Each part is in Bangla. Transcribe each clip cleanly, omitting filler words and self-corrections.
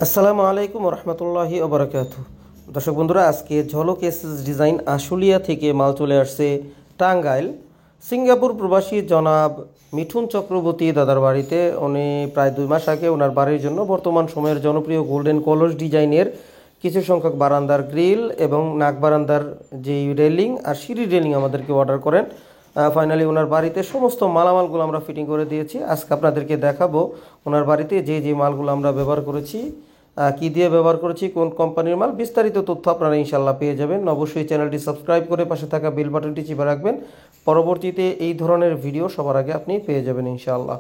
আসসালামু আলাইকুম রহমতুল্লাহি ওবরাকাতু। দর্শক বন্ধুরা, আজকে ঝলক এসএস ডিজাইন আশুলিয়া থেকে মাল চলে আসছে টাঙ্গাইল। সিঙ্গাপুর প্রবাসী জনাব মিঠুন চক্রবর্তী দাদার বাড়িতে উনি প্রায় 2 মাস আগে ওনার বাড়ির জন্য বর্তমান সময়ের জনপ্রিয় গোল্ডেন কলস ডিজাইনের কিছু সংখ্যক বারান্দার গ্রিল এবং নাক বারান্দার যেই রেলিং আর সিঁড়ির রেলিং আমাদেরকে অর্ডার করেন। ফাইনালি ওনার বাড়িতে সমস্ত মালামালগুলো আমরা ফিটিং করে দিয়েছি। আজকে আপনাদেরকে দেখাবো ওনার বাড়িতে যে মালগুলো আমরা ব্যবহার করেছি, কি দিয়ে ব্যবহার করেছি, কোন কোম্পানির মাল, বিস্তারিত তথ্য আপনারা ইনশাল্লাহ পেয়ে যাবেন। অবশ্যই চ্যানেলটি সাবস্ক্রাইব করে পাশে থাকা বেল বাটনটি চিপে রাখবেন। পরবর্তীতে এই ধরনের ভিডিও সবার আগে আপনি পেয়ে যাবেন ইনশাআল্লাহ।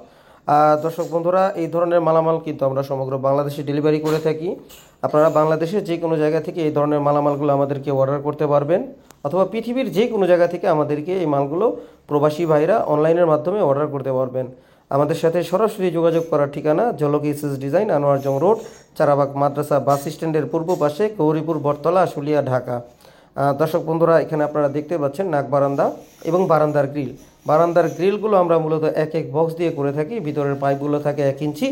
দর্শক বন্ধুরা, এই ধরনের মালামাল কিন্তু আমরা সমগ্র বাংলাদেশে ডেলিভারি করে থাকি। আপনারা বাংলাদেশের যে কোনো জায়গা থেকে এই ধরনের মালামালগুলো আমাদেরকে অর্ডার করতে পারবেন, অথবা পৃথিবীর যে কোনো জায়গা থেকে আমাদেরকে এই মালগুলো প্রবাসী ভাইরা অনলাইনের মাধ্যমে অর্ডার করতে পারবেন। আমাদের সাথে সরাসরি যোগাযোগ করার ঠিকানা ঝলক এসএস ডিজাইন, আনোয়ার জং রোড, চারাবাগ মাদ্রাসা বাস স্ট্যান্ডের পূর্ব পাশে, গৌরীপুর, বটতলা, আশুলিয়া, ঢাকা। দর্শক বন্ধুরা, এখানে আপনারা দেখতে পাচ্ছেন নাক বারান্দা এবং বারান্দার গ্রিল। বারান্দার গ্রিলগুলো আমরা মূলত এক এক বক্স দিয়ে করে থাকি। ভিতরের পাইপগুলো থাকে 1 ইঞ্চি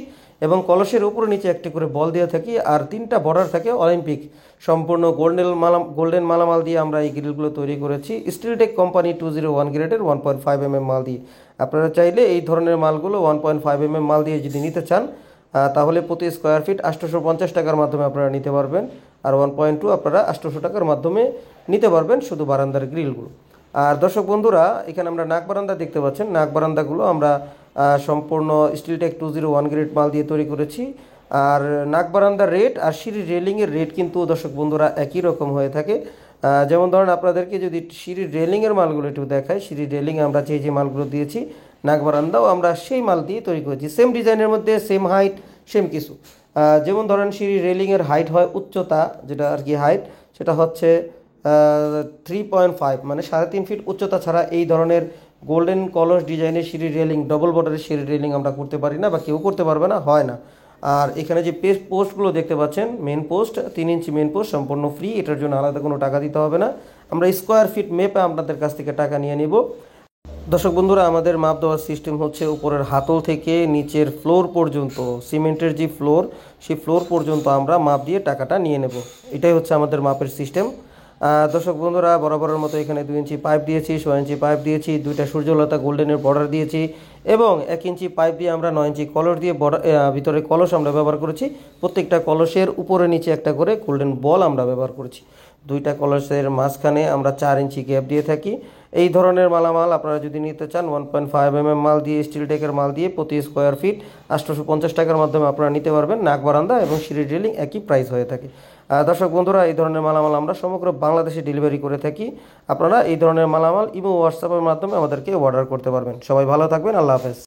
এবং কলসের উপরে নিচে একটি করে বল দিয়ে থাকি, আর 3টা বর্ডার থাকে অলিম্পিক। সম্পূর্ণ গোল্ডেন মালামাল দিয়ে আমরা এই গ্রিলগুলো তৈরি করেছি। স্টিলটেক কোম্পানি 201 গ্রেডের 1.5 mm মাল দিয়ে। আপনারা চাইলে এই ধরনের মালগুলো 1.5 mm মাল দিয়ে যদি নিতে চান, তাহলে প্রতি স্কোয়ার ফিট 850 টাকার মাধ্যমে আপনারা নিতে পারবেন। আর 1.2 আপনারা 800 টাকার মাধ্যমে নিতে পারবেন শুধু বারান্দার গ্রিলগুলো। আর দর্শক বন্ধুরা, এখানে আমরা নাক বারান্দা দেখতে পাচ্ছেন। নাক বারান্দাগুলো আমরা সম্পূর্ণ স্টিলটেক 201 গ্রেড মাল দিয়ে তৈরি করেছি। আর নাক বারান্দার রেট আর সিঁড়ির রেলিংয়ের রেট কিন্তু দর্শক বন্ধুরা একই রকম হয়ে থাকে। যেমন ধরেন, আপনাদেরকে যদি সিঁড়ির রেলিংয়ের মালগুলো একটু দেখাই, সিঁড়ির রেলিং আমরা যে মালগুলো দিয়েছি, নাক বারান্দাও আমরা সেই মাল দিয়ে তৈরি করেছি। সেম ডিজাইনের মধ্যে সেম হাইট, সেম কিছু। যেমন ধরেন, সিঁড়ির রেলিংয়ের হাইট হয়, উচ্চতা যেটা আর কি হাইট, সেটা হচ্ছে 3.5, মানে 3.5 ফিট উচ্চতা ছাড়া এই ধরনের গোল্ডেন কলস ডিজাইনের সিঁড়ির রেলিং, ডবল বর্ডারের সিঁড়ির রেলিং আমরা করতে পারি না, বা কেউ করতে পারবে না, হয় না। আর এখানে যে পোস্টগুলো দেখতে পাচ্ছেন, মেন পোস্ট 3 ইঞ্চি মেন পোস্ট, সম্পূর্ণ ফ্রি। এটার জন্য আলাদা কোনো টাকা দিতে হবে না। আমরা স্কোয়ার ফিট মেপে আপনাদের কাছ থেকে টাকা নিয়ে নিব। দর্শক বন্ধুরা, আমাদের মাপ দেওয়ার সিস্টেম হচ্ছে উপরের হাতল থেকে নিচের ফ্লোর পর্যন্ত, সিমেন্টের যে ফ্লোর, সেই ফ্লোর পর্যন্ত আমরা মাপ দিয়ে টাকাটা নিয়ে নেব। এটাই হচ্ছে আমাদের মাপের সিস্টেম। দর্শক বন্ধুরা, বরাবরের মতো এখানে 2 ইঞ্চি পাইপ দিয়েছি, 6 ইঞ্চি পাইপ দিয়েছি, 2টা সূর্যলতা গোল্ডেনের বর্ডার দিয়েছি, এবং 1 ইঞ্চি পাইপ দিয়ে আমরা 9 ইঞ্চি কলস দিয়ে ভিতরে কলস আমরা ব্যবহার করেছি। প্রত্যেকটা কলসের উপরে নিচে একটা করে গোল্ডেন বল আমরা ব্যবহার করেছি। 2টা কলসের মাঝখানে আমরা 4 ইঞ্চি গ্যাপ দিয়ে থাকি। এই ধরনের মালামাল আপনারা যদি নিতে চান, 1.5 mm মাল দিয়ে, স্টিলটেকের মাল দিয়ে প্রতি স্কোয়ার ফিট 850 টাকার মাধ্যমে আপনারা নিতে পারবেন। নাক বারান্দা এবং সিঁড়ির রেলিং একই প্রাইস হয়ে থাকে। দর্শক বন্ধুরা, এই ধরনের মালামাল আমরা সমগ্র বাংলাদেশে ডেলিভারি করে থাকি। আপনারা এই ধরনের মালামাল ইমো, হোয়াটসঅ্যাপের মাধ্যমে আমাদেরকে অর্ডার করতে পারবেন। সবাই ভালো থাকবেন। আল্লাহ হাফেজ।